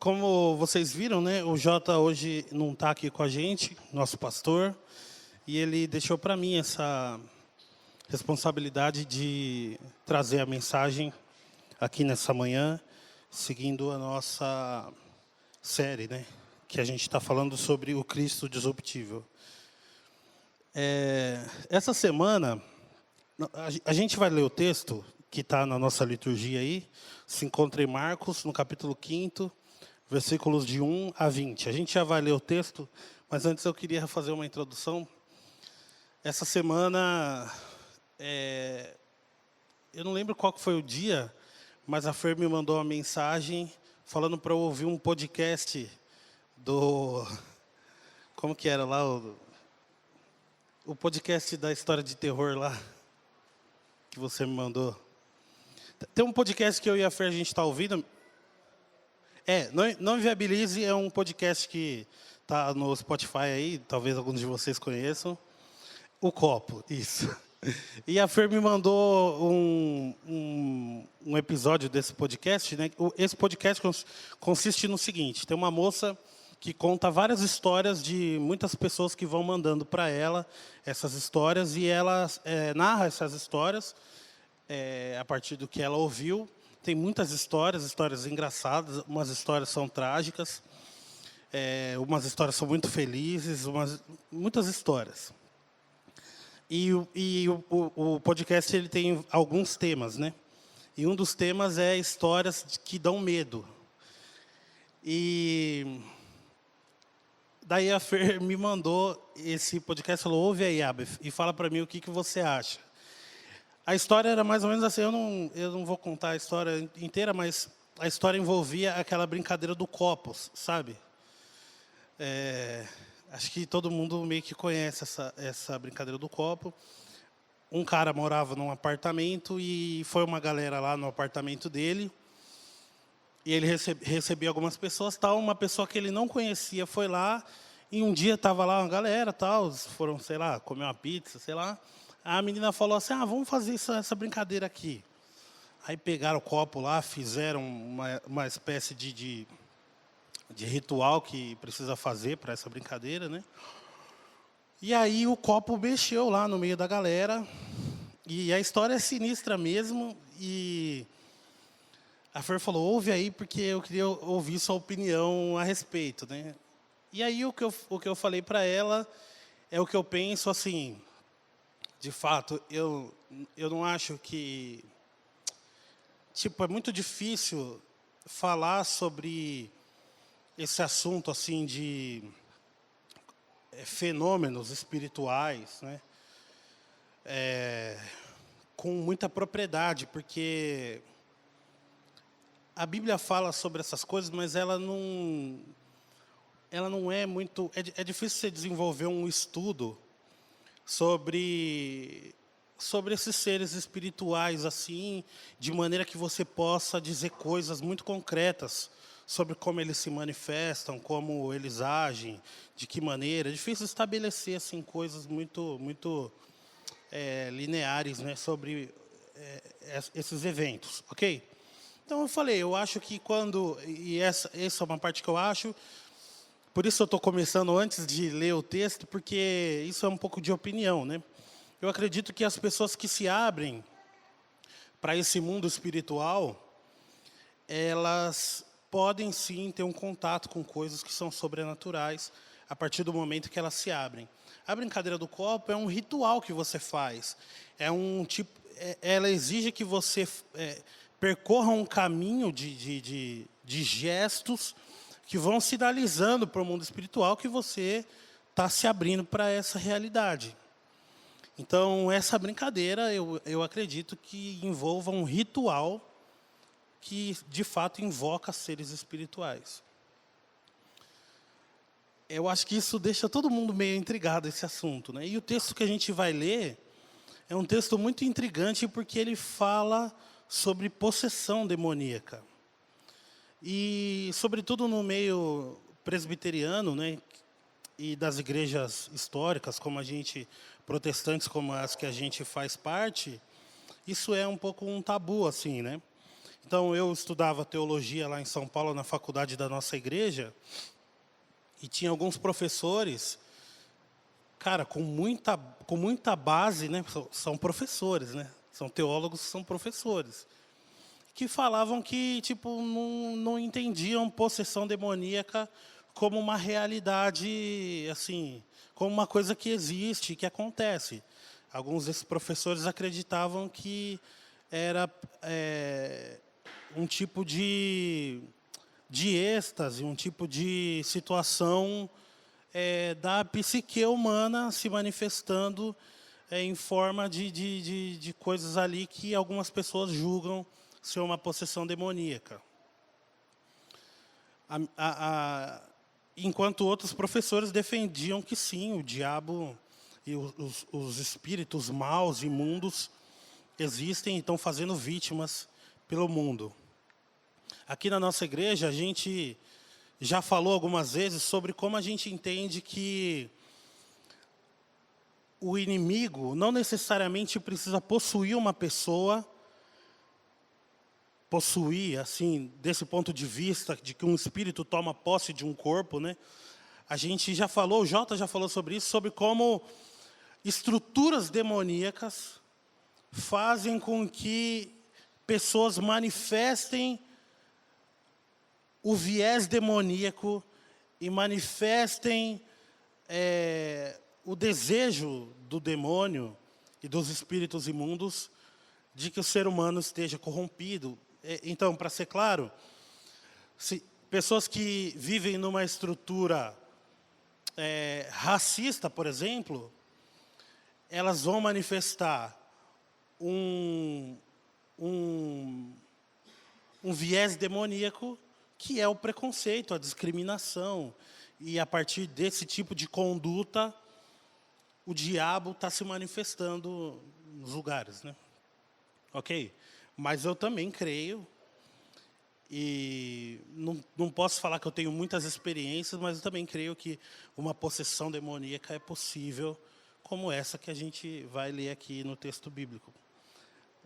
Como vocês viram, né, o Jota hoje não está aqui com a gente, nosso pastor, e ele deixou para mim essa responsabilidade de trazer a mensagem aqui nessa manhã, seguindo a nossa série, né, que a gente está falando sobre o Cristo disruptível. Essa semana, a gente vai ler o texto que está na nossa liturgia aí, se encontra em Marcos, no capítulo 5º, versículos de 1 a 20. A gente já vai ler o texto, mas antes eu queria fazer uma introdução. Essa semana, eu não lembro qual que foi o dia, mas a Fer me mandou uma mensagem falando para eu ouvir um podcast do... Como que era lá? O podcast da história de terror lá, que você me mandou. Tem um podcast que eu e a Fer a gente está ouvindo... Não Inviabilize é um podcast que está no Spotify aí, talvez alguns de vocês conheçam. O Copo, isso. E a Fer me mandou um episódio desse podcast, né? Esse podcast consiste no seguinte: tem uma moça que conta várias histórias de muitas pessoas que vão mandando para ela essas histórias, e ela narra essas histórias a partir do que ela ouviu. Tem muitas histórias engraçadas, umas histórias são trágicas, umas histórias são muito felizes, muitas histórias. E o podcast ele tem alguns temas, né? E um dos temas é histórias que dão medo. E daí a Fer me mandou esse podcast, falou: ouve aí, Abel, e fala para mim o que você acha. A história era mais ou menos assim, eu não vou contar a história inteira, mas a história envolvia aquela brincadeira do copos, sabe? Acho que todo mundo meio que conhece essa brincadeira do copo. Um cara morava num apartamento e foi uma galera lá no apartamento dele. E ele recebia algumas pessoas, tal. Uma pessoa que ele não conhecia foi lá, e um dia estava lá uma galera, tal, foram, sei lá, comer uma pizza, sei lá. A menina falou assim: vamos fazer essa brincadeira aqui. Aí pegaram o copo lá, fizeram uma espécie de ritual que precisa fazer para essa brincadeira, né? E aí o copo mexeu lá no meio da galera, e a história é sinistra mesmo, e a Fer falou: ouve aí, porque eu queria ouvir sua opinião a respeito, né? E aí o que eu falei para ela é o que eu penso, assim... De fato, eu não acho que... Tipo, é muito difícil falar sobre esse assunto, assim, de fenômenos espirituais, né? Com muita propriedade, porque a Bíblia fala sobre essas coisas, mas ela não é muito... É difícil você desenvolver um estudo sobre esses seres espirituais, assim, de maneira que você possa dizer coisas muito concretas sobre como eles se manifestam, como eles agem, de que maneira. É difícil estabelecer, assim, coisas muito lineares, né, sobre esses eventos, ok? Então eu falei, eu acho que quando... E essa é uma parte que eu acho... Por isso eu estou começando antes de ler o texto, porque isso é um pouco de opinião, né? Eu acredito que as pessoas que se abrem para esse mundo espiritual, elas podem sim ter um contato com coisas que são sobrenaturais a partir do momento que elas se abrem. A brincadeira do copo é um ritual que você faz. Ela exige que você percorra um caminho de gestos que vão sinalizando para o mundo espiritual que você está se abrindo para essa realidade. Então, essa brincadeira, eu acredito que envolva um ritual que, de fato, invoca seres espirituais. Eu acho que isso deixa todo mundo meio intrigado, esse assunto, né? E o texto que a gente vai ler é um texto muito intrigante, porque ele fala sobre possessão demoníaca. E, sobretudo, no meio presbiteriano, né, e das igrejas históricas, protestantes como as que a gente faz parte, isso é um pouco um tabu, assim, né? Então, eu estudava teologia lá em São Paulo, na faculdade da nossa igreja, e tinha alguns professores, cara, com muita base, né? São professores, né? São teólogos que são professores, que falavam que, tipo, não entendiam possessão demoníaca como uma realidade, assim, como uma coisa que existe, que acontece. Alguns desses professores acreditavam que era um tipo de êxtase, um tipo de situação da psique humana se manifestando em forma de coisas ali que algumas pessoas julgam ser uma possessão demoníaca. Enquanto outros professores defendiam que sim, o diabo e os espíritos maus, imundos, existem e estão fazendo vítimas pelo mundo. Aqui na nossa igreja, a gente já falou algumas vezes sobre como a gente entende que o inimigo não necessariamente precisa possuir uma pessoa, possuir, assim, desse ponto de vista, de que um espírito toma posse de um corpo, né? A gente já falou, o Jota já falou sobre isso, sobre como estruturas demoníacas fazem com que pessoas manifestem o viés demoníaco e manifestem o desejo do demônio e dos espíritos imundos de que o ser humano esteja corrompido. Então, para ser claro, pessoas que vivem numa estrutura racista, por exemplo, elas vão manifestar um viés demoníaco, que é o preconceito, a discriminação. E a partir desse tipo de conduta, o diabo está se manifestando nos lugares, né? Ok? Mas eu também creio, e não posso falar que eu tenho muitas experiências, mas eu também creio que uma possessão demoníaca é possível, como essa que a gente vai ler aqui no texto bíblico.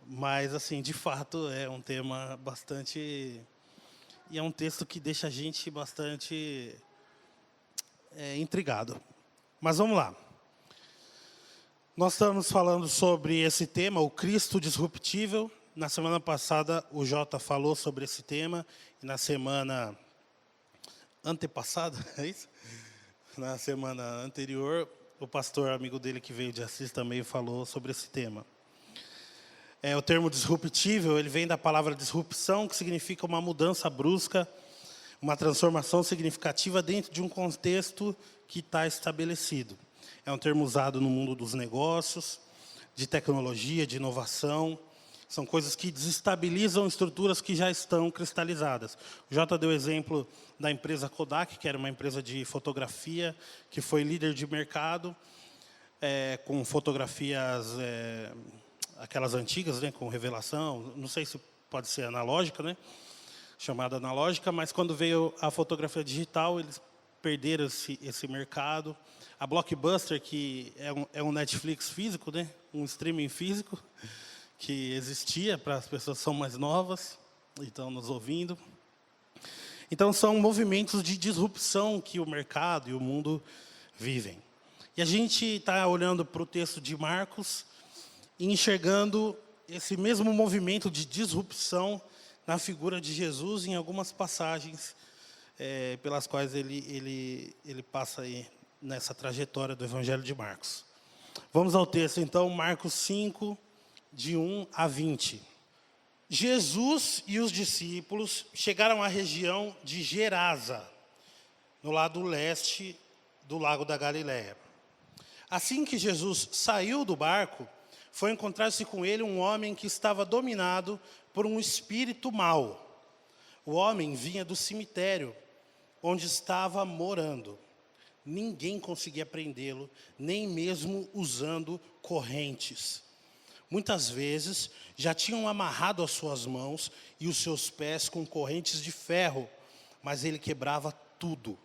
Mas, assim, de fato, é um tema bastante... E é um texto que deixa a gente bastante intrigado. Mas vamos lá. Nós estamos falando sobre esse tema, o Cristo disruptível. Na semana passada, o Jota falou sobre esse tema. E na semana antepassada, é isso? Na semana anterior, o pastor amigo dele que veio de Assis também falou sobre esse tema. O termo disruptível, ele vem da palavra disrupção, que significa uma mudança brusca, uma transformação significativa dentro de um contexto que está estabelecido. É um termo usado no mundo dos negócios, de tecnologia, de inovação. São coisas que desestabilizam estruturas que já estão cristalizadas. O Jota deu exemplo da empresa Kodak, que era uma empresa de fotografia, que foi líder de mercado, com fotografias... aquelas antigas, né, com revelação, não sei se pode ser analógica, né, chamada analógica, mas quando veio a fotografia digital, eles perderam esse mercado. A Blockbuster, que é um Netflix físico, né, um streaming físico, que existia para as pessoas que são mais novas e estão nos ouvindo. Então, são movimentos de disrupção que o mercado e o mundo vivem. E a gente está olhando para o texto de Marcos, e enxergando esse mesmo movimento de disrupção na figura de Jesus em algumas passagens pelas quais ele passa aí nessa trajetória do Evangelho de Marcos. Vamos ao texto, então, Marcos 5, de 1 a 20. Jesus e os discípulos chegaram à região de Gerasa, no lado leste do Lago da Galileia. Assim que Jesus saiu do barco, foi encontrar-se com ele um homem que estava dominado por um espírito mau. O homem vinha do cemitério, onde estava morando. Ninguém conseguia prendê-lo, nem mesmo usando correntes. Muitas vezes, já tinham amarrado as suas mãos e os seus pés com correntes de ferro, mas ele quebrava tudo,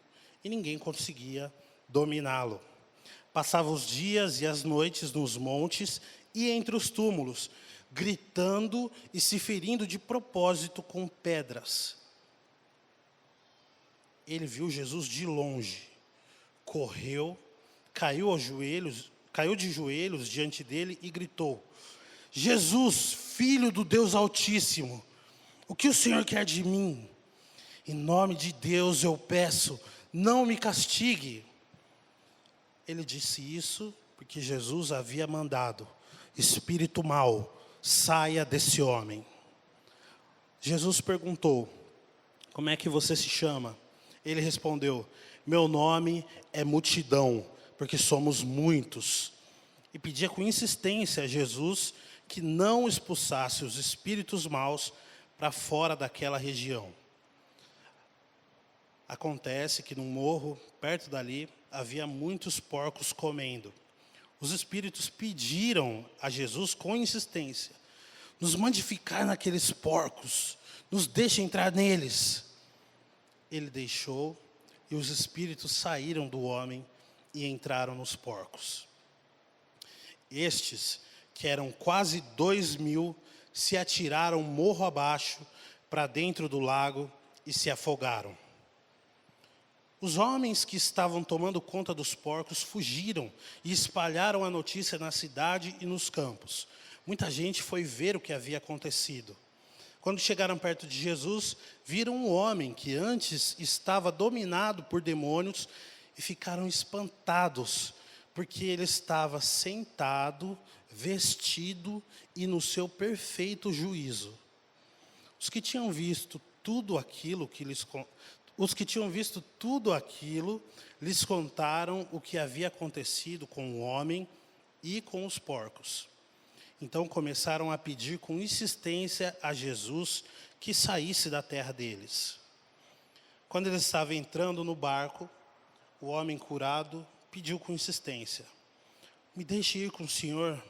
e ninguém conseguia dominá-lo. Passava os dias e as noites nos montes e entre os túmulos, gritando e se ferindo de propósito com pedras. Ele viu Jesus de longe, correu, caiu de joelhos diante dele e gritou: Jesus, Filho do Deus Altíssimo, o que o Senhor quer de mim? Em nome de Deus eu peço, não me castigue. Ele disse isso porque Jesus havia mandado: espírito mau, saia desse homem. Jesus perguntou: como é que você se chama? Ele respondeu: meu nome é Multidão, porque somos muitos. E pedia com insistência a Jesus que não expulsasse os espíritos maus para fora daquela região. Acontece que num morro, perto dali, havia muitos porcos comendo. Os espíritos pediram a Jesus com insistência: nos mande ficar naqueles porcos, nos deixe entrar neles. Ele deixou e os espíritos saíram do homem e entraram nos porcos. Estes, que eram quase 2.000, se atiraram morro abaixo para dentro do lago e se afogaram. Os homens que estavam tomando conta dos porcos fugiram e espalharam a notícia na cidade e nos campos. Muita gente foi ver o que havia acontecido. Quando chegaram perto de Jesus, viram um homem que antes estava dominado por demônios e ficaram espantados, porque ele estava sentado, vestido e no seu perfeito juízo. Os que tinham visto tudo aquilo lhes contaram o que havia acontecido com o homem e com os porcos. Então começaram a pedir com insistência a Jesus que saísse da terra deles. Quando ele estava entrando no barco, o homem curado pediu com insistência: me deixe ir com o Senhor.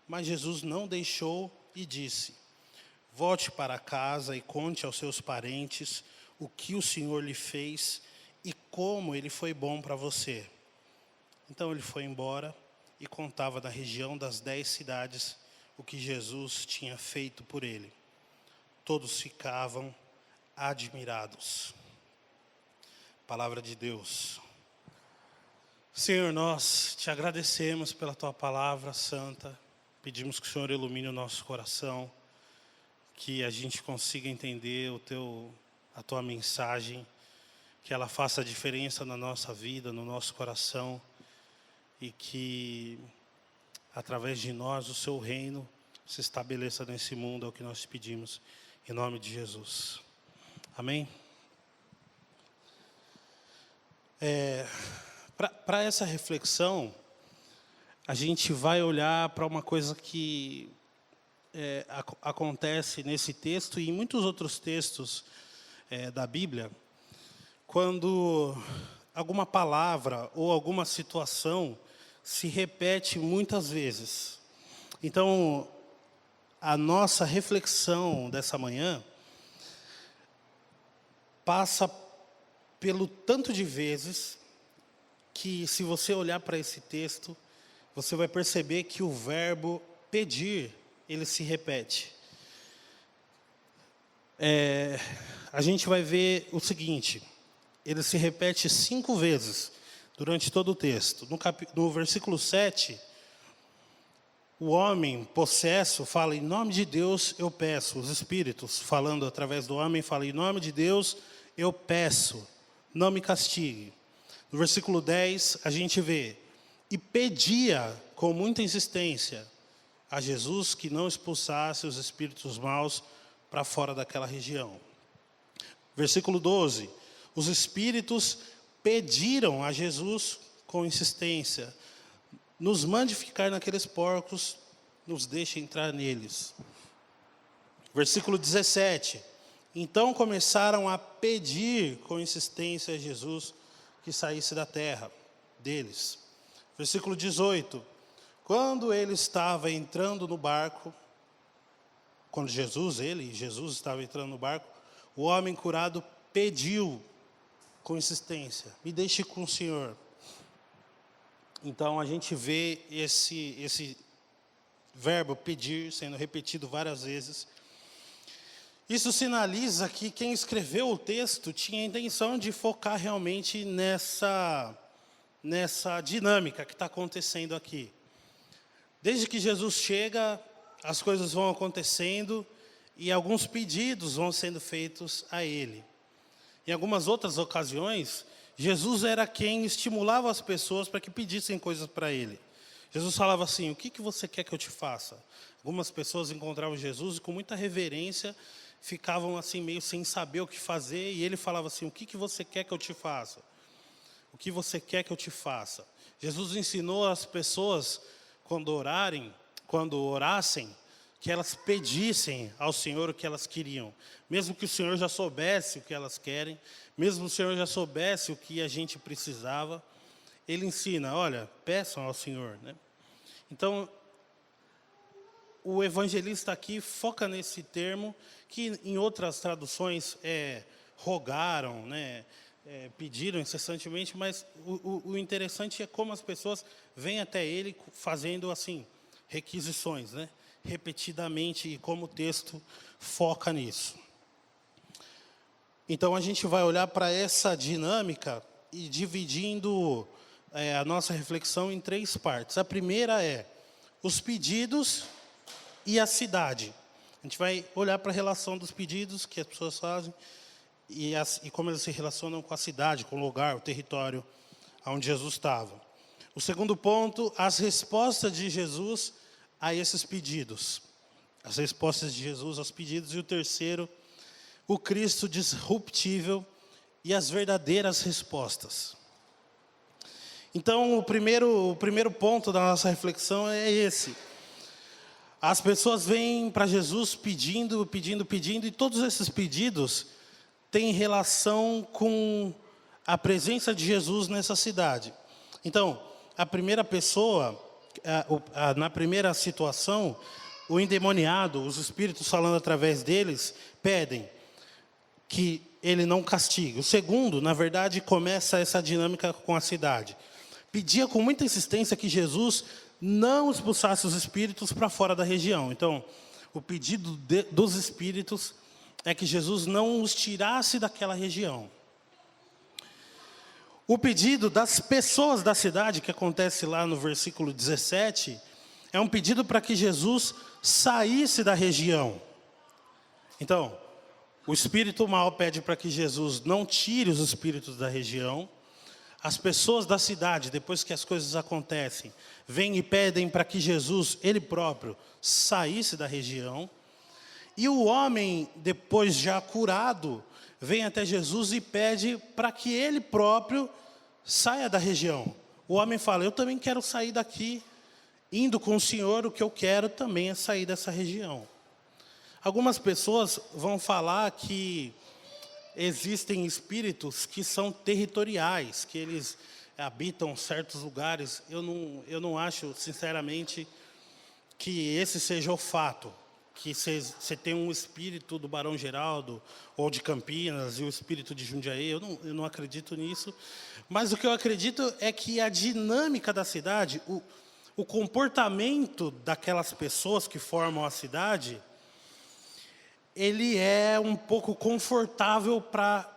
Mas Jesus não deixou e disse: volte para casa e conte aos seus parentes o que o Senhor lhe fez e como ele foi bom para você. Então ele foi embora e contava na região das 10 cidades o que Jesus tinha feito por ele. Todos ficavam admirados. Palavra de Deus. Senhor, nós te agradecemos pela tua palavra santa. Pedimos que o Senhor ilumine o nosso coração, que a gente consiga entender a tua mensagem, que ela faça diferença na nossa vida, no nosso coração, e que através de nós o seu reino se estabeleça nesse mundo. É o que nós te pedimos, em nome de Jesus. Amém? Para essa reflexão, a gente vai olhar para uma coisa que acontece nesse texto e em muitos outros textos da Bíblia, quando alguma palavra ou alguma situação se repete muitas vezes. Então, a nossa reflexão dessa manhã passa pelo tanto de vezes que, se você olhar para esse texto, você vai perceber que o verbo pedir, ele se repete. A gente vai ver o seguinte: ele se repete 5 vezes durante todo o texto. No versículo 7, o homem possesso fala: em nome de Deus eu peço. Os espíritos, falando através do homem, falam: em nome de Deus eu peço, não me castigue. No versículo 10, a gente vê: e pedia com muita insistência a Jesus que não expulsasse os espíritos maus para fora daquela região. Versículo 12, os espíritos pediram a Jesus com insistência: nos mande ficar naqueles porcos, nos deixe entrar neles. Versículo 17, então começaram a pedir com insistência a Jesus que saísse da terra deles. Versículo 18, quando ele estava entrando no barco, quando Jesus estava entrando no barco, o homem curado pediu com insistência: me deixe com o Senhor. Então a gente vê esse verbo pedir sendo repetido várias vezes. Isso sinaliza que quem escreveu o texto tinha a intenção de focar realmente nessa dinâmica que está acontecendo aqui. Desde que Jesus chega, as coisas vão acontecendo e alguns pedidos vão sendo feitos a ele. Em algumas outras ocasiões, Jesus era quem estimulava as pessoas para que pedissem coisas para ele. Jesus falava assim: o que você quer que eu te faça? Algumas pessoas encontravam Jesus e com muita reverência ficavam assim meio sem saber o que fazer, e ele falava assim: o que você quer que eu te faça? O que você quer que eu te faça? Jesus ensinou as pessoas, quando orassem, que elas pedissem ao Senhor o que elas queriam. Mesmo que o Senhor já soubesse o que elas querem, mesmo o Senhor já soubesse o que a gente precisava, ele ensina: olha, peçam ao Senhor, né? Então, o evangelista aqui foca nesse termo, que em outras traduções rogaram, né? Pediram incessantemente, mas o interessante é como as pessoas vêm até ele fazendo assim requisições, né? Repetidamente, e como o texto foca nisso. Então a gente vai olhar para essa dinâmica e dividindo a nossa reflexão em 3 partes. A primeira é os pedidos e a cidade. A gente vai olhar para a relação dos pedidos que as pessoas fazem e como eles se relacionam com a cidade, com o lugar, o território onde Jesus estava. O segundo ponto, as respostas de Jesus a esses pedidos. As respostas de Jesus aos pedidos. E o terceiro, o Cristo disruptível e as verdadeiras respostas. Então, o primeiro ponto da nossa reflexão é esse. As pessoas vêm para Jesus pedindo, e todos esses pedidos têm relação com a presença de Jesus nessa cidade. Então, a primeira pessoa, na primeira situação, o endemoniado, os espíritos falando através deles, pedem que ele não castigue. O segundo, na verdade, começa essa dinâmica com a cidade. Pedia com muita insistência que Jesus não expulsasse os espíritos para fora da região. Então, o pedido dos espíritos é que Jesus não os tirasse daquela região. O pedido das pessoas da cidade, que acontece lá no versículo 17, é um pedido para que Jesus saísse da região. Então, o espírito mau pede para que Jesus não tire os espíritos da região. As pessoas da cidade, depois que as coisas acontecem, vêm e pedem para que Jesus, ele próprio, saísse da região. E o homem, depois já curado, vem até Jesus e pede para que ele próprio saia da região. O homem fala: eu também quero sair daqui, indo com o Senhor, o que eu quero também é sair dessa região. Algumas pessoas vão falar que existem espíritos que são territoriais, que eles habitam certos lugares. Eu não acho, sinceramente, que esse seja o fato. Que você tem um espírito do Barão Geraldo ou de Campinas e o espírito de Jundiaí, eu não acredito nisso. Mas o que eu acredito é que a dinâmica da cidade, o comportamento daquelas pessoas que formam a cidade, ele é um pouco confortável para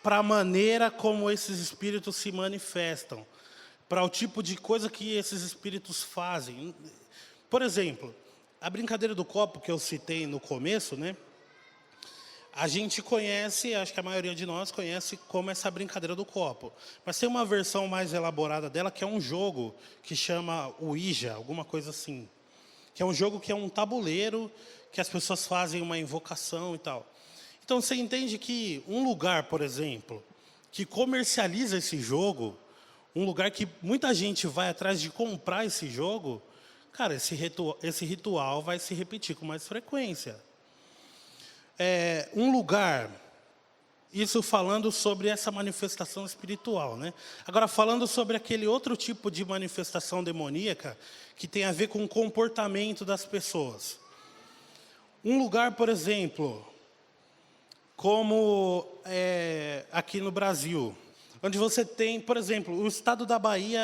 a maneira como esses espíritos se manifestam, para o tipo de coisa que esses espíritos fazem. Por exemplo, a brincadeira do copo que eu citei no começo, né? A gente conhece, acho que a maioria de nós conhece como essa brincadeira do copo. Mas tem uma versão mais elaborada dela, que é um jogo que chama Ouija, alguma coisa assim. Que é um jogo que é um tabuleiro, que as pessoas fazem uma invocação e tal. Então, você entende que um lugar, por exemplo, que comercializa esse jogo, um lugar que muita gente vai atrás de comprar esse jogo, cara, esse ritual vai se repetir com mais frequência. Um lugar, isso falando sobre essa manifestação espiritual, né? Agora, falando sobre aquele outro tipo de manifestação demoníaca, que tem a ver com o comportamento das pessoas. Um lugar, por exemplo, como aqui no Brasil, onde você tem, por exemplo, o estado da Bahia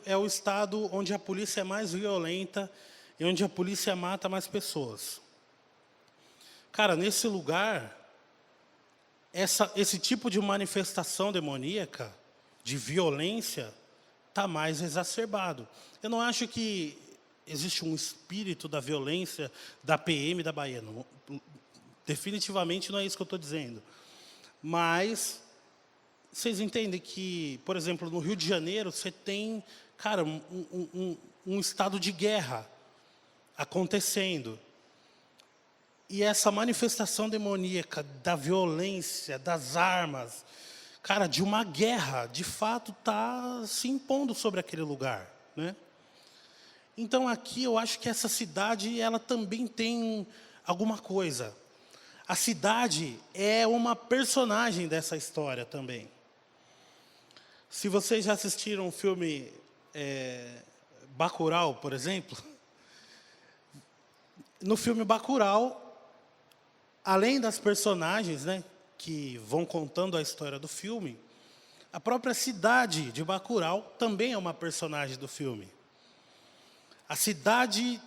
é o estado onde a polícia é mais violenta e onde a polícia mata mais pessoas. Cara, nesse lugar, esse tipo de manifestação demoníaca, de violência, está mais exacerbado. Eu não acho que existe um espírito da violência da PM da Bahia. Não, definitivamente não é isso que eu estou dizendo. Mas vocês entendem que, por exemplo, no Rio de Janeiro, você tem, cara, um estado de guerra acontecendo. E essa manifestação demoníaca da violência, das armas, cara, de uma guerra, de fato, está se impondo sobre aquele lugar, né? Então, aqui, eu acho que essa cidade, ela também tem alguma coisa. A cidade é uma personagem dessa história também. Se vocês já assistiram o filme Bacurau, por exemplo, no filme Bacurau, além das personagens, né, que vão contando a história do filme, a própria cidade de Bacurau também é uma personagem do filme. A cidade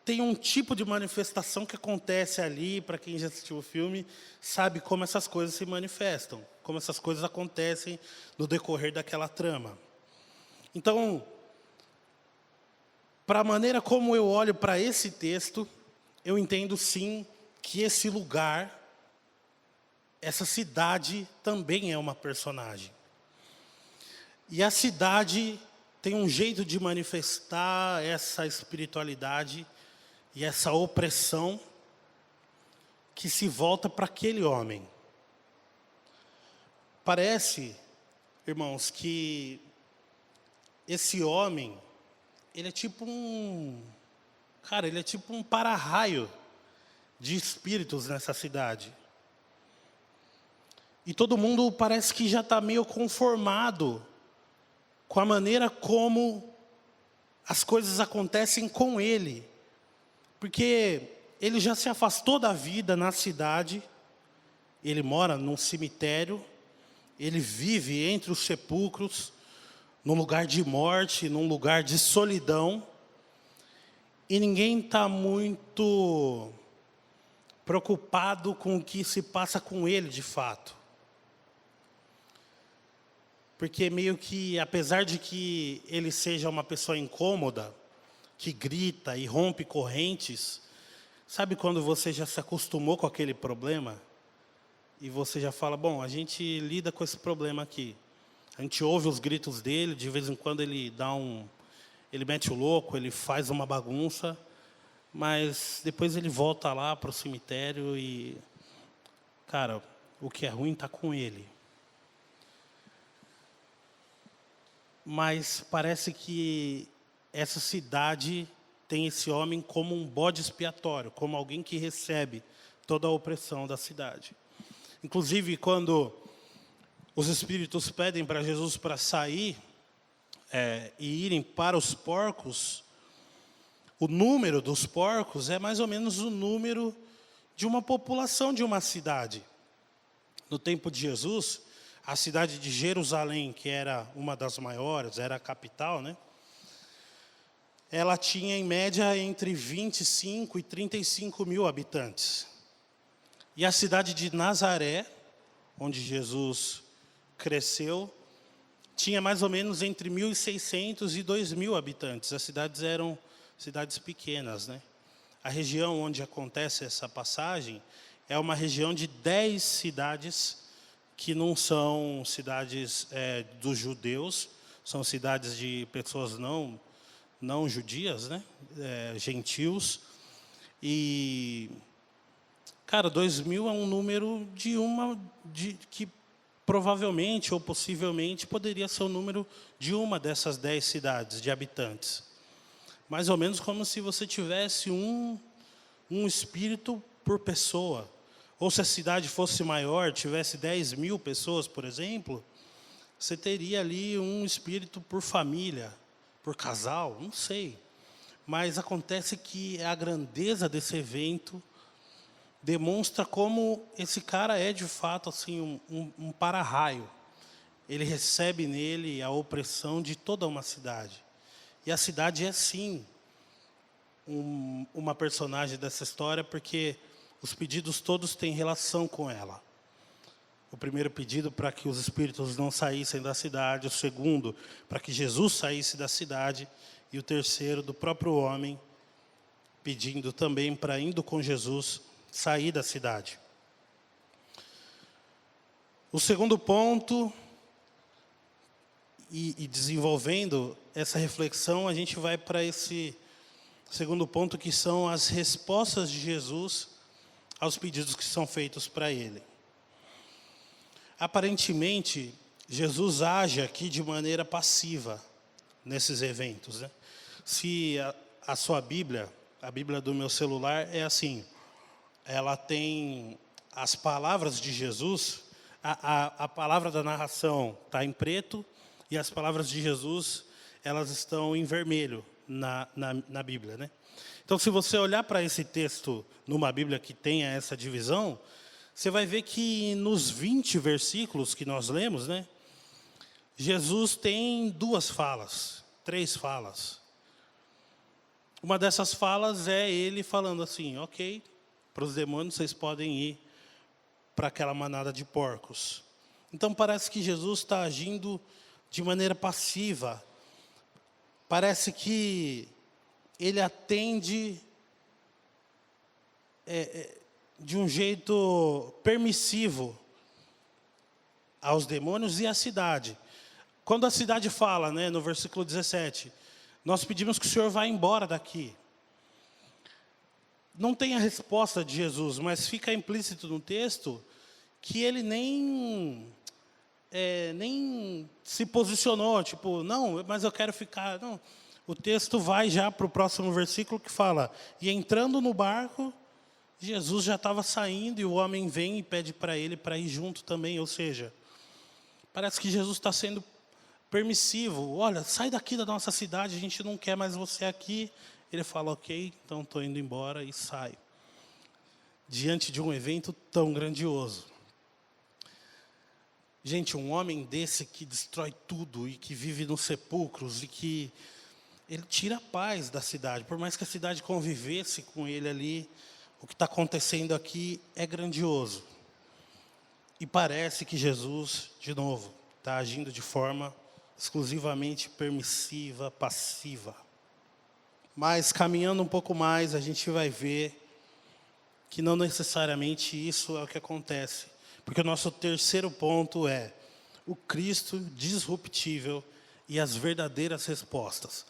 tem um tipo de manifestação que acontece ali, para quem já assistiu o filme, sabe como essas coisas se manifestam, como essas coisas acontecem no decorrer daquela trama. Então, para a maneira como eu olho para esse texto, eu entendo sim que esse lugar, essa cidade também é uma personagem. E a cidade tem um jeito de manifestar essa espiritualidade e essa opressão que se volta para aquele homem. Parece, irmãos, que esse homem, ele é tipo ele é tipo um para-raio de espíritos nessa cidade. E todo mundo parece que já está meio conformado com a maneira como as coisas acontecem com ele. Porque ele já se afastou da vida na cidade, ele mora num cemitério, ele vive entre os sepulcros, num lugar de morte, num lugar de solidão, e ninguém está muito preocupado com o que se passa com ele de fato. Porque meio que, apesar de que ele seja uma pessoa incômoda, que grita e rompe correntes, sabe quando você já se acostumou com aquele problema? E você já fala, bom, a gente lida com esse problema aqui. A gente ouve os gritos dele, de vez em quando ele ele mete o louco, ele faz uma bagunça, mas depois ele volta lá para o cemitério e, cara, o que é ruim está com ele. Mas parece que essa cidade tem esse homem como um bode expiatório, como alguém que recebe toda a opressão da cidade. Inclusive, quando os espíritos pedem para Jesus para sair e irem para os porcos, o número dos porcos é mais ou menos o número de uma população de uma cidade. No tempo de Jesus, a cidade de Jerusalém, que era uma das maiores, era a capital, né? Ela tinha em média entre 25 e 35 mil habitantes. E a cidade de Nazaré, onde Jesus cresceu, tinha mais ou menos entre 1.600 e 2.000 habitantes. As cidades eram cidades pequenas, né? A região onde acontece essa passagem é uma região de 10 cidades que não são cidades dos judeus, são cidades de pessoas não judias, né? Gentios. E, cara, 2.000 é um número que provavelmente ou possivelmente poderia ser o número de uma dessas 10 cidades de habitantes. Mais ou menos como se você tivesse um espírito por pessoa. Ou se a cidade fosse maior, tivesse 10.000 pessoas, por exemplo, você teria ali um espírito por família, por casal, não sei. Mas acontece que a grandeza desse evento demonstra como esse cara é, de fato, assim, um para-raio. Ele recebe nele a opressão de toda uma cidade. E a cidade é, sim, uma personagem dessa história, porque os pedidos todos têm relação com ela. O primeiro pedido para que os espíritos não saíssem da cidade, o segundo para que Jesus saísse da cidade, e o terceiro do próprio homem, pedindo também para, indo com Jesus, sair da cidade. O segundo ponto, e desenvolvendo essa reflexão, a gente vai para esse segundo ponto, que são as respostas de Jesus aos pedidos que são feitos para ele. Aparentemente, Jesus age aqui de maneira passiva nesses eventos, né? Se a sua Bíblia, a Bíblia do meu celular, é assim, ela tem as palavras de Jesus, a palavra da narração está em preto, e as palavras de Jesus, elas estão em vermelho na Bíblia, né? Então, se você olhar para esse texto numa Bíblia que tenha essa divisão, você vai ver que nos 20 versículos que nós lemos, né, Jesus tem 3 falas. Uma dessas falas é ele falando assim, ok, para os demônios vocês podem ir para aquela manada de porcos. Então parece que Jesus está agindo de maneira passiva. Parece que ele atende de um jeito permissivo aos demônios e à cidade. Quando a cidade fala, né, no versículo 17, nós pedimos que o Senhor vá embora daqui. Não tem a resposta de Jesus, mas fica implícito no texto que ele nem se posicionou, tipo, não, mas eu quero ficar. Não. O texto vai já para o próximo versículo que fala, e entrando no barco, Jesus já estava saindo e o homem vem e pede para ele para ir junto também. Ou seja, parece que Jesus está sendo permissivo. Olha, sai daqui da nossa cidade, a gente não quer mais você aqui. Ele fala, ok, então estou indo embora e sai. Diante de um evento tão grandioso. Gente, um homem desse que destrói tudo e que vive nos sepulcros e que ele tira a paz da cidade. Por mais que a cidade convivesse com ele ali, o que está acontecendo aqui é grandioso. E parece que Jesus, de novo, está agindo de forma exclusivamente permissiva, passiva. Mas caminhando um pouco mais, a gente vai ver que não necessariamente isso é o que acontece. Porque o nosso terceiro ponto é o Cristo disruptível e as verdadeiras respostas.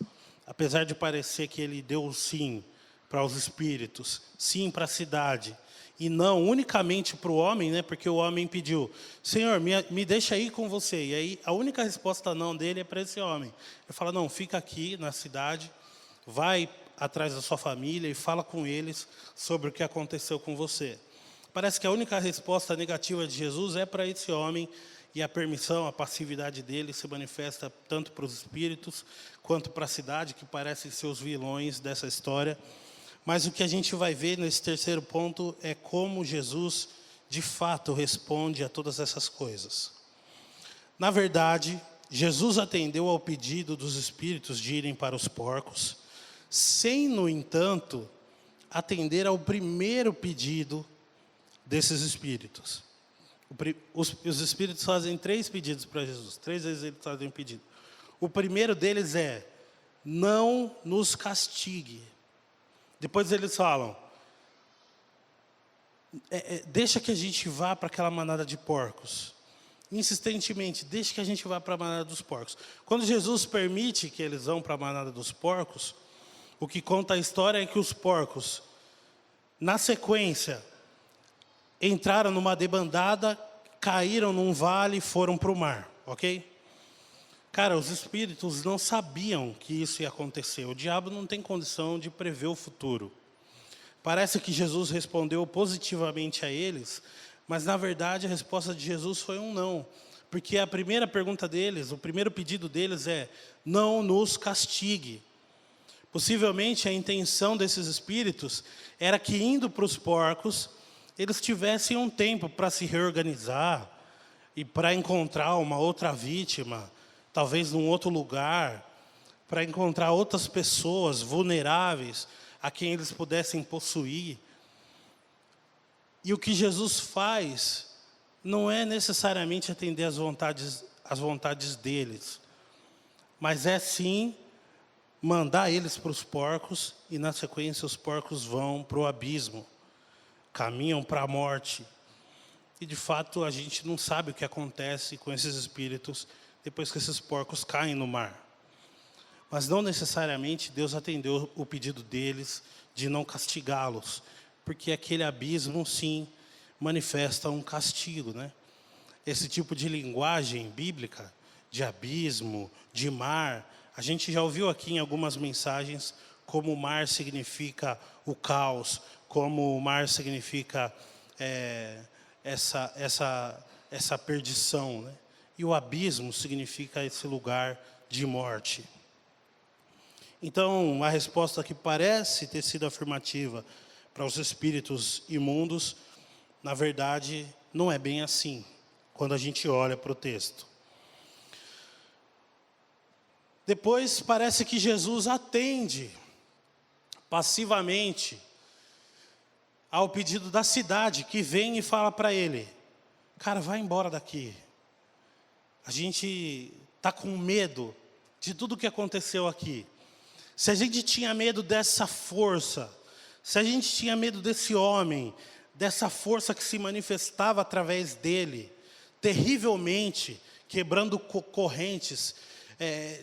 Apesar de parecer que ele deu sim para os espíritos, sim para a cidade, e não unicamente para o homem, né? Porque o homem pediu, Senhor, me deixa ir com você. E aí a única resposta não dele é para esse homem. Ele fala, não, fica aqui na cidade, vai atrás da sua família e fala com eles sobre o que aconteceu com você. Parece que a única resposta negativa de Jesus é para esse homem, e a permissão, a passividade dele se manifesta tanto para os espíritos, quanto para a cidade, que parecem ser os vilões dessa história. Mas o que a gente vai ver nesse terceiro ponto é como Jesus, de fato, responde a todas essas coisas. Na verdade, Jesus atendeu ao pedido dos espíritos de irem para os porcos, sem, no entanto, atender ao primeiro pedido desses espíritos. Os espíritos fazem 3 pedidos para Jesus. 3 vezes eles fazem um pedido. O primeiro deles é, não nos castigue. Depois eles falam, deixa que a gente vá para aquela manada de porcos. Insistentemente, deixa que a gente vá para a manada dos porcos. Quando Jesus permite que eles vão para a manada dos porcos, o que conta a história é que os porcos, na sequência, entraram numa debandada, caíram num vale e foram para o mar, ok? Cara, os espíritos não sabiam que isso ia acontecer. O diabo não tem condição de prever o futuro. Parece que Jesus respondeu positivamente a eles, mas na verdade a resposta de Jesus foi um não. Porque a primeira pergunta deles, o primeiro pedido deles é, não nos castigue. Possivelmente a intenção desses espíritos era que indo para os porcos, eles tivessem um tempo para se reorganizar e para encontrar uma outra vítima, talvez num outro lugar, para encontrar outras pessoas vulneráveis, a quem eles pudessem possuir. E o que Jesus faz não é necessariamente atender às vontades deles, mas é sim mandar eles para os porcos, e na sequência os porcos vão para o abismo, caminham para a morte. E de fato a gente não sabe o que acontece com esses espíritos depois que esses porcos caem no mar. Mas não necessariamente Deus atendeu o pedido deles de não castigá-los, porque aquele abismo sim manifesta um castigo, né? Esse tipo de linguagem bíblica, de abismo, de mar, a gente já ouviu aqui em algumas mensagens como o mar significa o caos, como o mar significa essa perdição, né? E o abismo significa esse lugar de morte. Então, a resposta que parece ter sido afirmativa para os espíritos imundos, na verdade, não é bem assim, quando a gente olha para o texto. Depois, parece que Jesus atende passivamente ao pedido da cidade, que vem e fala para ele: cara, vai embora daqui. A gente está com medo de tudo que aconteceu aqui. Se a gente tinha medo dessa força, se a gente tinha medo desse homem, dessa força que se manifestava através dele, terrivelmente, quebrando correntes,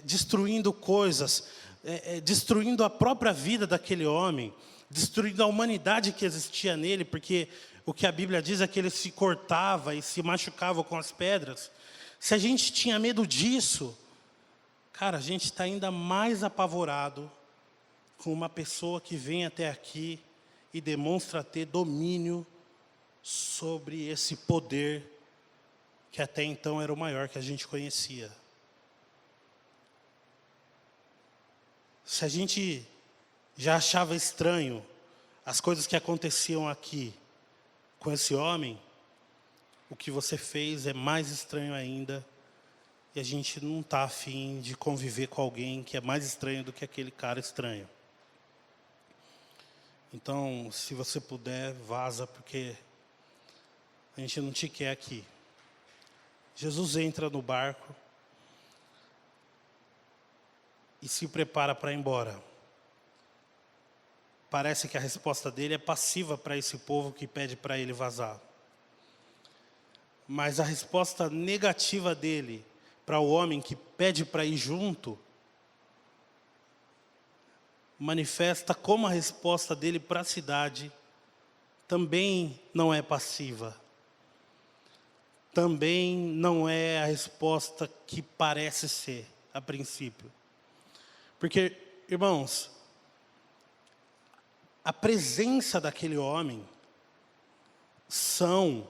destruindo coisas, destruindo a própria vida daquele homem, destruindo a humanidade que existia nele, porque o que a Bíblia diz é que ele se cortava e se machucava com as pedras. Se a gente tinha medo disso, cara, a gente está ainda mais apavorado com uma pessoa que vem até aqui e demonstra ter domínio sobre esse poder que até então era o maior que a gente conhecia. Se a gente já achava estranho as coisas que aconteciam aqui com esse homem, o que você fez é mais estranho ainda, e a gente não está afim de conviver com alguém que é mais estranho do que aquele cara estranho. Então, se você puder, vaza, porque a gente não te quer aqui. Jesus entra no barco e se prepara para ir embora. Parece que a resposta dele é passiva para esse povo que pede para ele vazar. Mas a resposta negativa dele para o homem que pede para ir junto manifesta como a resposta dele para a cidade também não é passiva. Também não é a resposta que parece ser, a princípio. Porque, irmãos, a presença daquele homem são,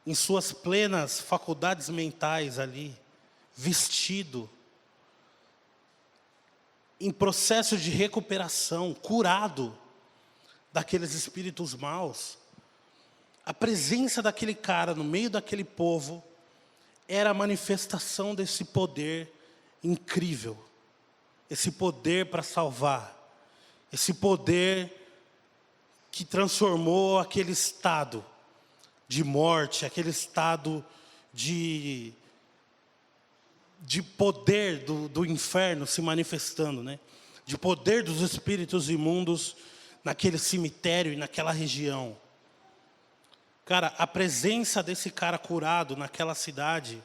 em suas plenas faculdades mentais ali, vestido, em processo de recuperação, curado daqueles espíritos maus. A presença daquele cara no meio daquele povo era a manifestação desse poder incrível, esse poder para salvar, esse poder que transformou aquele estado de morte, aquele estado de poder do inferno se manifestando, né? De poder dos espíritos imundos naquele cemitério e naquela região. Cara, a presença desse cara curado naquela cidade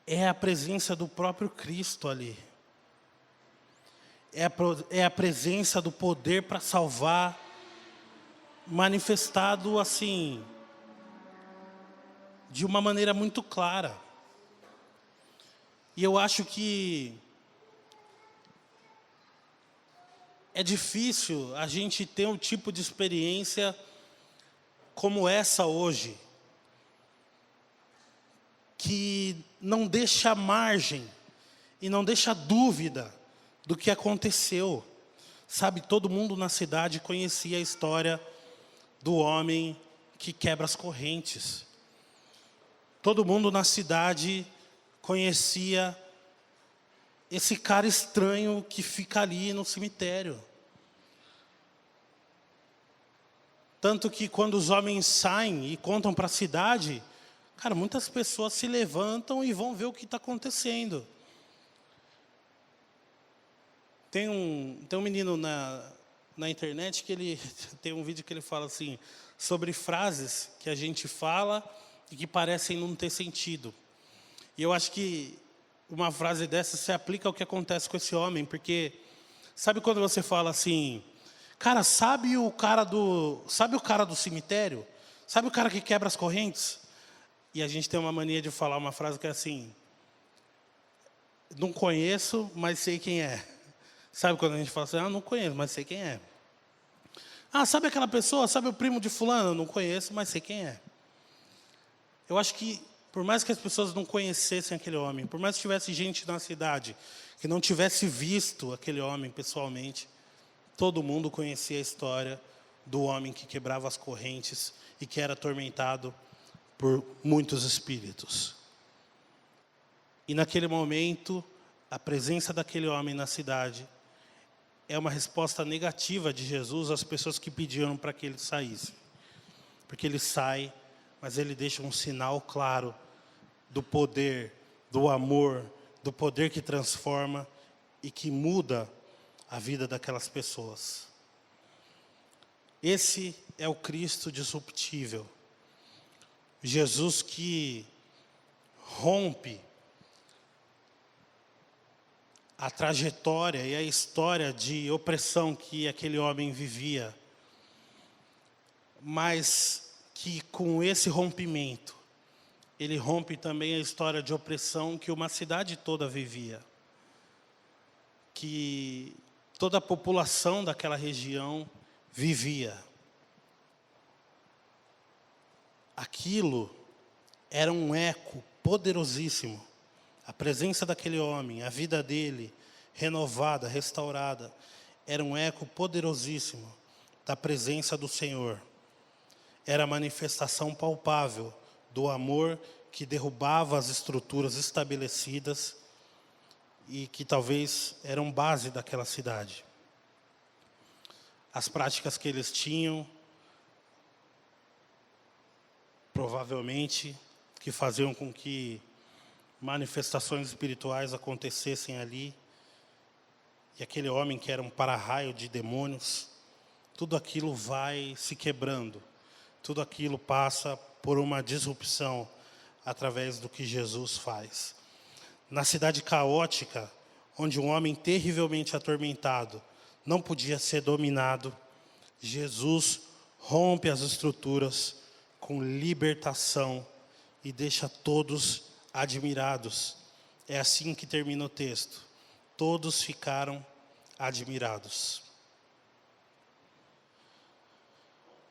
é a presença do próprio Cristo ali. É a presença do poder para salvar, manifestado assim, de uma maneira muito clara. E eu acho que é difícil a gente ter um tipo de experiência como essa hoje, que não deixa margem e não deixa dúvida do que aconteceu. Sabe, todo mundo na cidade conhecia a história do homem que quebra as correntes. Todo mundo na cidade conhecia esse cara estranho que fica ali no cemitério. Tanto que quando os homens saem e contam para a cidade, cara, muitas pessoas se levantam e vão ver o que está acontecendo. Tem um menino na internet que ele tem um vídeo que ele fala assim, sobre frases que a gente fala e que parecem não ter sentido. E eu acho que uma frase dessa se aplica ao que acontece com esse homem, porque sabe quando você fala assim, cara, sabe o cara do cemitério? Sabe o cara que quebra as correntes? E a gente tem uma mania de falar uma frase que é assim, não conheço, mas sei quem é. Sabe quando a gente fala assim, não conheço, mas sei quem é. Sabe aquela pessoa, sabe o primo de fulano? Não conheço, mas sei quem é. Eu acho que, por mais que as pessoas não conhecessem aquele homem, por mais que tivesse gente na cidade que não tivesse visto aquele homem pessoalmente, todo mundo conhecia a história do homem que quebrava as correntes e que era atormentado por muitos espíritos. E naquele momento, a presença daquele homem na cidade é uma resposta negativa de Jesus às pessoas que pediram para que ele saísse. Porque ele sai, mas ele deixa um sinal claro do poder, do amor, do poder que transforma e que muda a vida daquelas pessoas. Esse é o Cristo disruptível. Jesus que rompe a trajetória e a história de opressão que aquele homem vivia, mas que com esse rompimento, ele rompe também a história de opressão que uma cidade toda vivia, que toda a população daquela região vivia. Aquilo era um eco poderosíssimo. A presença daquele homem, a vida dele, renovada, restaurada, era um eco poderosíssimo da presença do Senhor. Era a manifestação palpável do amor que derrubava as estruturas estabelecidas e que talvez eram base daquela cidade. As práticas que eles tinham, provavelmente, que faziam com que manifestações espirituais acontecessem ali, e aquele homem que era um para-raio de demônios, tudo aquilo vai se quebrando, tudo aquilo passa por uma disrupção através do que Jesus faz. Na cidade caótica, onde um homem terrivelmente atormentado não podia ser dominado, Jesus rompe as estruturas com libertação e deixa todos admirados. É assim que termina o texto. Todos ficaram admirados.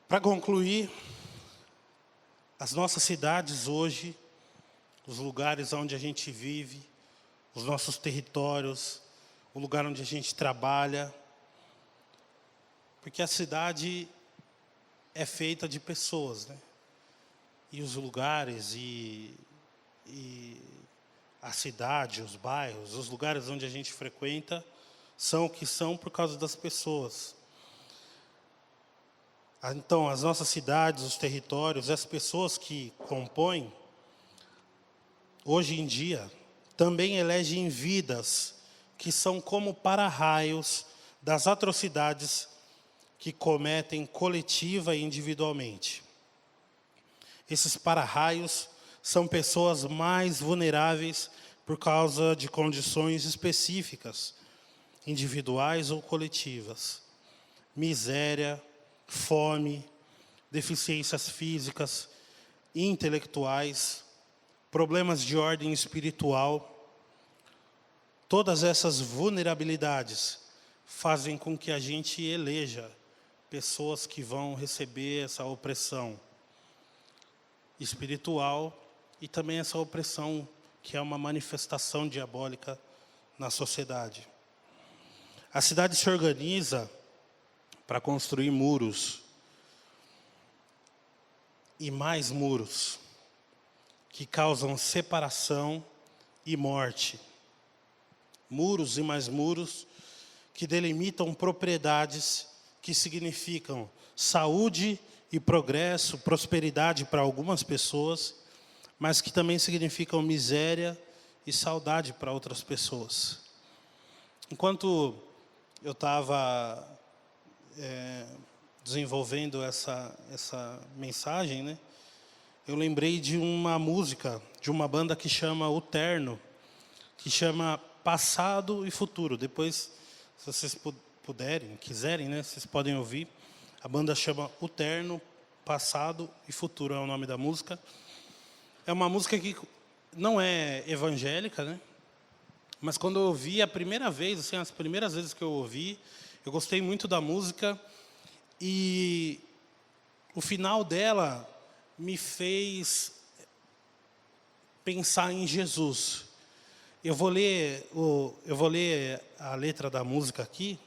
Para concluir, as nossas cidades hoje, os lugares onde a gente vive, os nossos territórios, o lugar onde a gente trabalha, porque a cidade é feita de pessoas, né? E os lugares e a cidade, os bairros, os lugares onde a gente frequenta, são o que são por causa das pessoas. Então, as nossas cidades, os territórios, as pessoas que compõem, hoje em dia, também elegem vidas que são como para-raios das atrocidades que cometem coletiva e individualmente. Esses para-raios são pessoas mais vulneráveis por causa de condições específicas, individuais ou coletivas. Miséria, fome, deficiências físicas, intelectuais, problemas de ordem espiritual. Todas essas vulnerabilidades fazem com que a gente eleja pessoas que vão receber essa opressão espiritual e também essa opressão que é uma manifestação diabólica na sociedade. A cidade se organiza para construir muros e mais muros que causam separação e morte. Muros e mais muros que delimitam propriedades que significam saúde e progresso, prosperidade para algumas pessoas, mas que também significam miséria e saudade para outras pessoas. Enquanto eu estava desenvolvendo essa mensagem, né, eu lembrei de uma música, de uma banda que chama O Terno, que chama Passado e Futuro. Depois, se vocês puderem, quiserem, né, vocês podem ouvir. A banda chama O Terno, Passado e Futuro, é o nome da música. É uma música que não é evangélica, né? Mas quando eu ouvi a primeira vez, assim, as primeiras vezes que eu ouvi, eu gostei muito da música e o final dela me fez pensar em Jesus. Eu vou ler a letra da música aqui.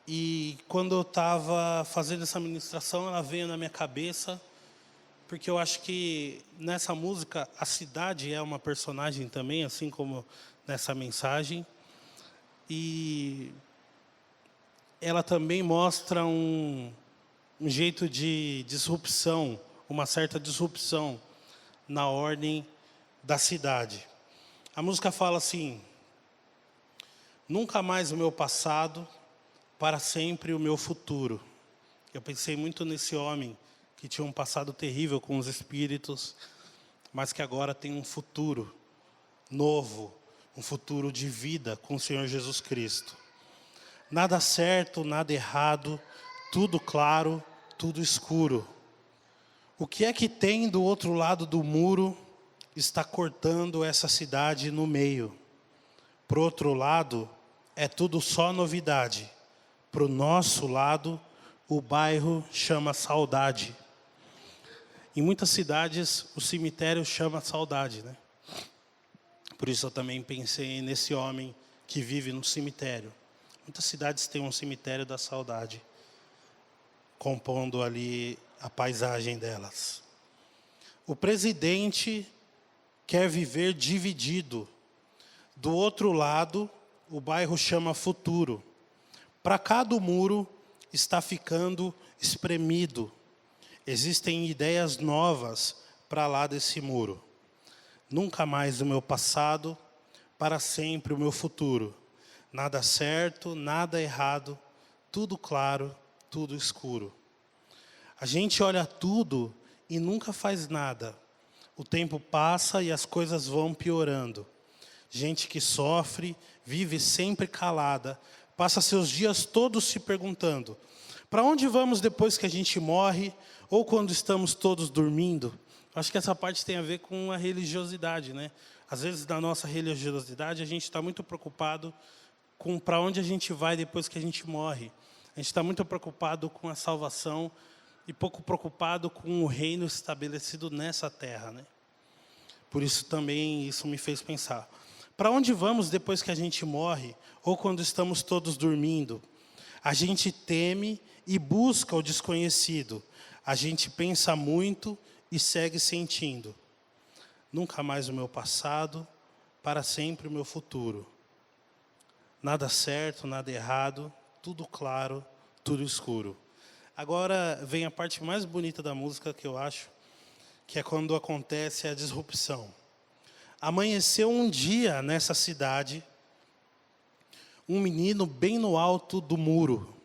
E quando eu estava fazendo essa ministração, ela veio na minha cabeça, porque eu acho que nessa música a cidade é uma personagem também, assim como nessa mensagem. E ela também mostra um jeito de disrupção, uma certa disrupção na ordem da cidade. A música fala assim: nunca mais o meu passado, para sempre o meu futuro. Eu pensei muito nesse homem que tinha um passado terrível com os espíritos, mas que agora tem um futuro novo, um futuro de vida com o Senhor Jesus Cristo. Nada certo, nada errado, tudo claro, tudo escuro. O que é que tem do outro lado do muro está cortando essa cidade no meio? Pro outro lado, é tudo só novidade. Pro nosso lado, o bairro chama saudade. Em muitas cidades, o cemitério chama saudade, né? Por isso eu também pensei nesse homem que vive no cemitério. Muitas cidades têm um cemitério da saudade, compondo ali a paisagem delas. O presidente quer viver dividido. Do outro lado, o bairro chama futuro. Para cá do muro está ficando espremido. Existem ideias novas para lá desse muro. Nunca mais o meu passado, para sempre o meu futuro. Nada certo, nada errado, tudo claro, tudo escuro. A gente olha tudo e nunca faz nada. O tempo passa e as coisas vão piorando. Gente que sofre, vive sempre calada, passa seus dias todos se perguntando: para onde vamos depois que a gente morre ou quando estamos todos dormindo? Acho que essa parte tem a ver com a religiosidade, né? Às vezes, na nossa religiosidade, a gente está muito preocupado com para onde a gente vai depois que a gente morre. A gente está muito preocupado com a salvação e pouco preocupado com o reino estabelecido nessa terra, né? Por isso também isso me fez pensar: para onde vamos depois que a gente morre ou quando estamos todos dormindo? A gente teme e busca o desconhecido. A gente pensa muito e segue sentindo. Nunca mais o meu passado, para sempre o meu futuro. Nada certo, nada errado, tudo claro, tudo escuro. Agora vem a parte mais bonita da música, que eu acho, que é quando acontece a disrupção. Amanheceu um dia nessa cidade, um menino bem no alto do muro.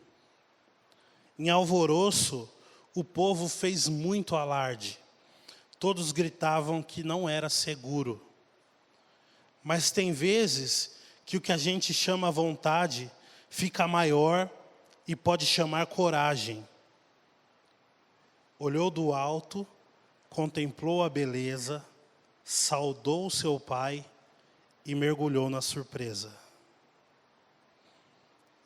Em alvoroço, o povo fez muito alarde. Todos gritavam que não era seguro. Mas tem vezes que o que a gente chama vontade fica maior e pode chamar coragem. Olhou do alto, contemplou a beleza, saudou seu pai e mergulhou na surpresa.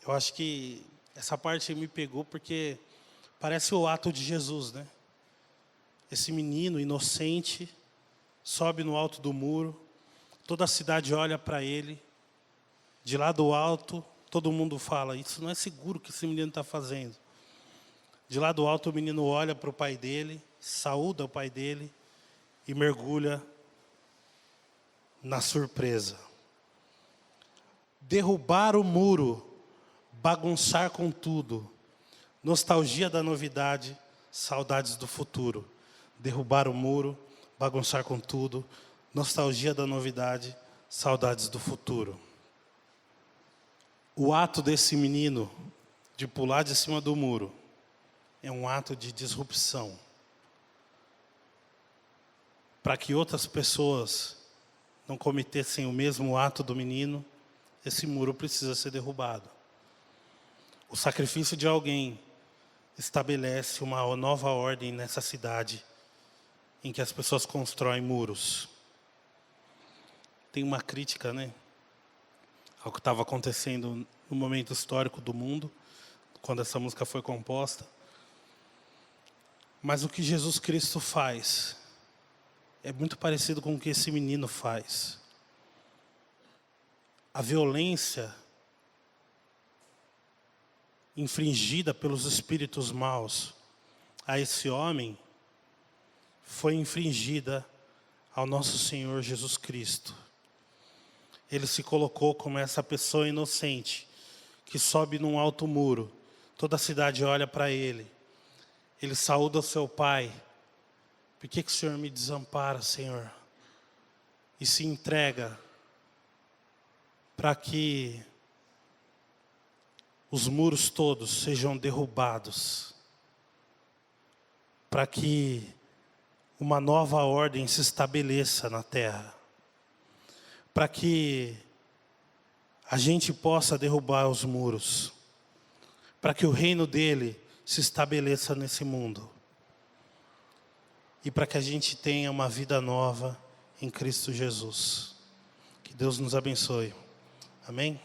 Eu acho que essa parte me pegou porque parece o ato de Jesus, né? Esse menino inocente sobe no alto do muro, toda a cidade olha para ele, de lá do alto todo mundo fala: isso não é seguro o que esse menino está fazendo. De lá do alto o menino olha para o pai dele, saúda o pai dele e mergulha na surpresa. Derrubar o muro, bagunçar com tudo, nostalgia da novidade, saudades do futuro, derrubar o muro, bagunçar com tudo, nostalgia da novidade, saudades do futuro. O ato desse menino de pular de cima do muro é um ato de disrupção. Para que outras pessoas não cometessem o mesmo ato do menino, esse muro precisa ser derrubado. O sacrifício de alguém estabelece uma nova ordem nessa cidade em que as pessoas constroem muros. Tem uma crítica, né, ao que estava acontecendo no momento histórico do mundo, quando essa música foi composta. Mas o que Jesus Cristo faz é muito parecido com o que esse menino faz. A violência infringida pelos espíritos maus a esse homem foi infringida ao nosso Senhor Jesus Cristo. Ele se colocou como essa pessoa inocente que sobe num alto muro, toda a cidade olha para ele. Ele saúda o seu pai. Por que o Senhor me desampara, Senhor? E se entrega para que os muros todos sejam derrubados, para que uma nova ordem se estabeleça na terra, para que a gente possa derrubar os muros, para que o reino dele se estabeleça nesse mundo e para que a gente tenha uma vida nova em Cristo Jesus. Que Deus nos abençoe. Amém?